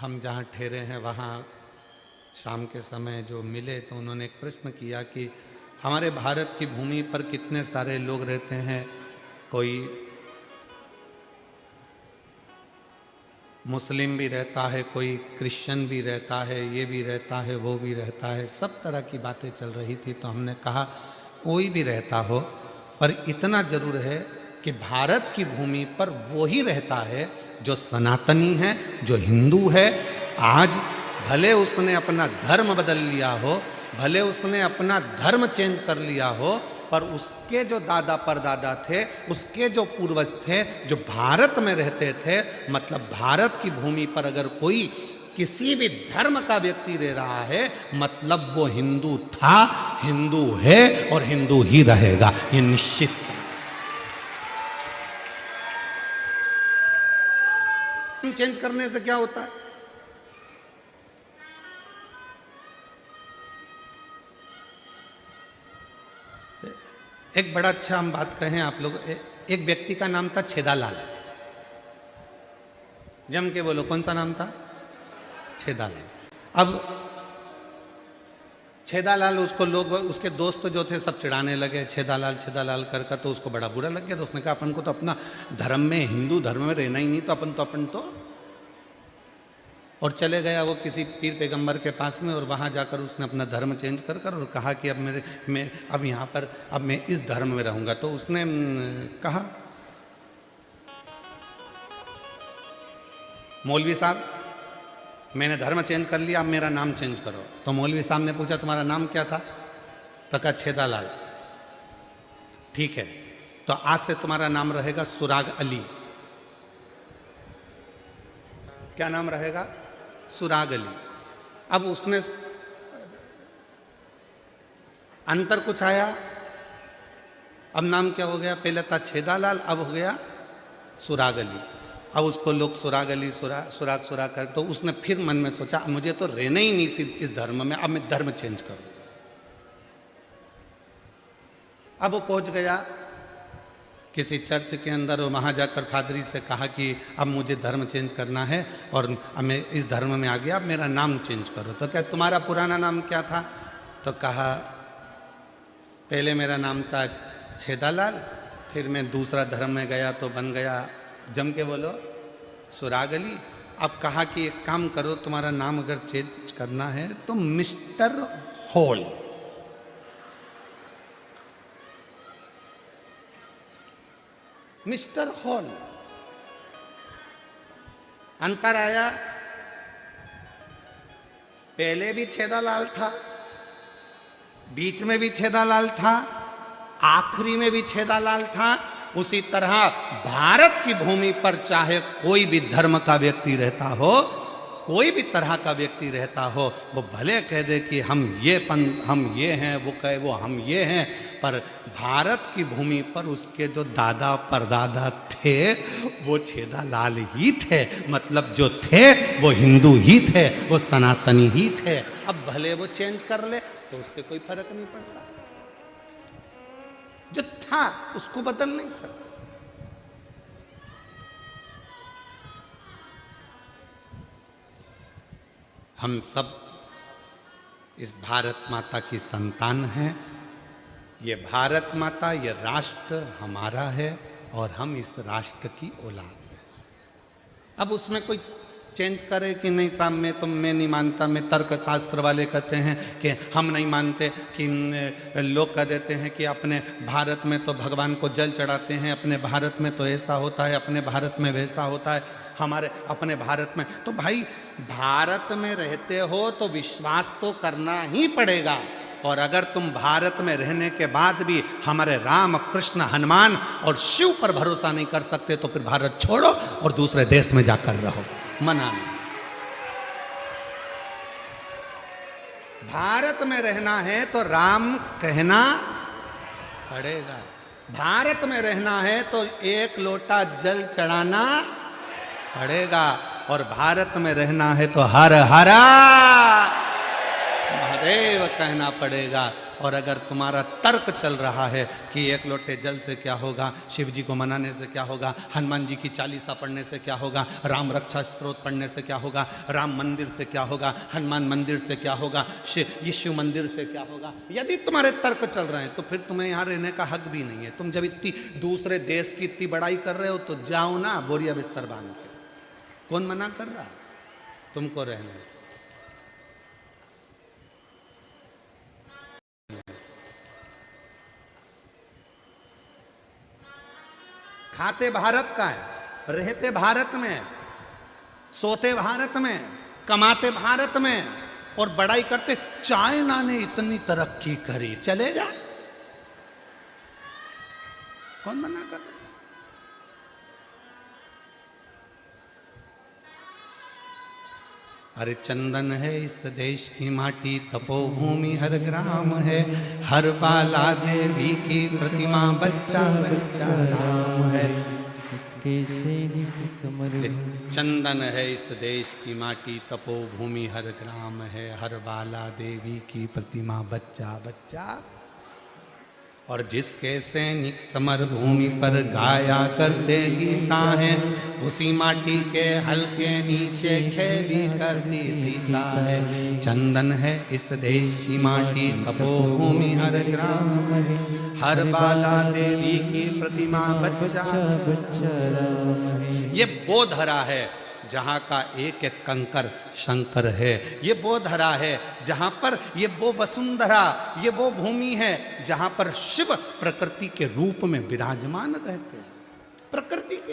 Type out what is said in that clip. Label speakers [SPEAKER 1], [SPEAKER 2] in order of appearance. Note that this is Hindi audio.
[SPEAKER 1] हम जहाँ ठहरे हैं वहाँ शाम के समय जो मिले तो उन्होंने एक प्रश्न किया कि हमारे भारत की भूमि पर कितने सारे लोग रहते हैं, कोई मुस्लिम भी रहता है, कोई क्रिश्चियन भी रहता है, ये भी रहता है, वो भी रहता है, सब तरह की बातें चल रही थी। तो हमने कहा कोई भी रहता हो पर इतना जरूर है कि भारत की भूमि पर वो ही रहता है जो सनातनी है, जो हिंदू है। आज भले उसने अपना धर्म बदल लिया हो, भले उसने अपना धर्म चेंज कर लिया हो, पर उसके जो दादा परदादा थे, उसके जो पूर्वज थे, जो भारत में रहते थे, मतलब भारत की भूमि पर अगर कोई किसी भी धर्म का व्यक्ति रह रहा है, मतलब वो हिंदू था, हिंदू है और हिंदू ही रहेगा, ये निश्चित। चेंज करने से क्या होता है? एक बड़ा अच्छा हम बात कहें आप लोग, एक व्यक्ति का नाम था छेदालाल। जम के बोलो, कौन सा नाम था? छेदालाल। अब छेदालाल, उसको लोग, उसके दोस्त जो थे सब चिढ़ाने लगे, छेदालाल छेदालाल कर, तो उसको बड़ा बुरा लग गया। तो उसने कहा अपन को तो अपना धर्म में, हिंदू धर्म में रहना ही नहीं, तो अपन तो और चले गया वो किसी पीर पैगंबर के पास में, और वहाँ जाकर उसने अपना धर्म चेंज कर और कहा कि अब मैं अब यहाँ पर अब मैं इस धर्म में रहूँगा। तो उसने कहा, मौलवी साहब मैंने धर्म चेंज कर लिया, अब मेरा नाम चेंज करो। तो मौलवी साहब ने पूछा तुम्हारा नाम क्या था? तो कहा छेदालाल। ठीक है, तो आज से तुम्हारा नाम रहेगा सुराग अली। क्या नाम रहेगा? सुराग अली। अब उसने अंतर कुछ आया, अब नाम क्या हो गया? पहले था छेदालाल, अब हो गया सुराग अली। अब उसको लोग सुराग अली सुराग कर, तो उसने फिर मन में सोचा मुझे तो रहना ही नहीं इस धर्म में, अब मैं धर्म चेंज करूं। अब वो पहुंच गया किसी चर्च के अंदर, और वहाँ जाकर फादरी से कहा कि अब मुझे धर्म चेंज करना है और अब मैं इस धर्म में आ गया, अब मेरा नाम चेंज करो। तो क्या तुम्हारा पुराना नाम क्या था? तो कहा पहले मेरा नाम था छेदालाल, फिर मैं दूसरा धर्म में गया तो बन गया, जम के बोलो, सुराग अली। अब कहा कि एक काम करो, तुम्हारा नाम अगर चेंज करना है तो मिस्टर हॉल। Mister hall. अंतर आया, पहले भी छेदालाल था, बीच में भी छेदालाल था, आखिरी में भी छेदालाल था। उसी तरह भारत की भूमि पर चाहे कोई भी धर्म का व्यक्ति रहता हो, कोई भी तरह का व्यक्ति रहता हो, वो भले कह दे कि हम ये हैं, वो कहे वो हम ये हैं, पर भारत की भूमि पर उसके जो दादा परदादा थे वो छेदालाल ही थे, मतलब जो थे वो हिंदू ही थे, वो सनातनी ही थे। अब भले वो चेंज कर ले तो उससे कोई फर्क नहीं पड़ता, जो था उसको बदल नहीं सकता। हम सब इस भारत माता की संतान हैं। ये भारत माता, ये राष्ट्र हमारा है और हम इस राष्ट्र की औलाद हैं। अब उसमें कोई चेंज करे कि नहीं साहब मैं नहीं मानता, मैं तर्क शास्त्र वाले कहते हैं कि हम नहीं मानते, कि लोग कह देते हैं कि अपने भारत में तो भगवान को जल चढ़ाते हैं, अपने भारत में तो ऐसा होता है, अपने भारत में वैसा होता है, हमारे अपने भारत में। तो भाई भारत में रहते हो तो विश्वास तो करना ही पड़ेगा, और अगर तुम भारत में रहने के बाद भी हमारे राम कृष्ण हनुमान और शिव पर भरोसा नहीं कर सकते तो फिर भारत छोड़ो और दूसरे देश में जाकर रहो, मना नहीं। भारत में रहना है तो राम कहना पड़ेगा, भारत में रहना है तो एक लोटा जल चढ़ाना पड़ेगा, और भारत में रहना है तो हर हरा महादेव कहना पड़ेगा, और अगर तुम्हारा तर्क चल रहा है कि एक लोटे जल से क्या होगा, शिव जी को मनाने से क्या होगा, हनुमान जी की चालीसा पढ़ने से क्या होगा, राम रक्षा स्तोत्र पढ़ने से क्या होगा, राम मंदिर से क्या होगा, हनुमान मंदिर से क्या होगा, शिव मंदिर से क्या होगा, यदि तुम्हारे तर्क चल रहे हैं तो फिर तुम्हें यहाँ रहने का हक भी नहीं है। तुम जब इतनी दूसरे देश की इतनी बड़ाई कर रहे हो तो जाओ ना बोरिया बिस्तर बांध के। कौन मना कर रहा तुमको रहने से? खाते भारत का है, रहते भारत में, सोते भारत में, कमाते भारत में, और बड़ाई करते चाइना ने इतनी तरक्की करी, चले जा। कौन मना कर रहा? अरे चंदन है इस देश की माटी, तपोभूमि हर ग्राम है, हर बाला देवी की प्रतिमा, बच्चा बच्चा राम है। इसके सैनिक समर, चंदन है इस देश की माटी, तपोभूमि हर ग्राम है, हर बाला देवी की प्रतिमा, बच्चा बच्चा। और जिसके सैनिक समर भूमि पर गाया करते गीता है, उसी माटी के हल्के नीचे खेली करती सीता है। चंदन है इस देश की माटी, तपोभूमि हर ग्राम है, हर बाला देवी की प्रतिमा, बच्चा बच्चा राम है। ये वो धरा है जहाँ का एक एक कंकर शंकर है, ये वो धरा है जहाँ पर, ये वो वसुंधरा, ये वो भूमि है जहाँ पर शिव प्रकृति के रूप में विराजमान रहते हैं। प्रकृति के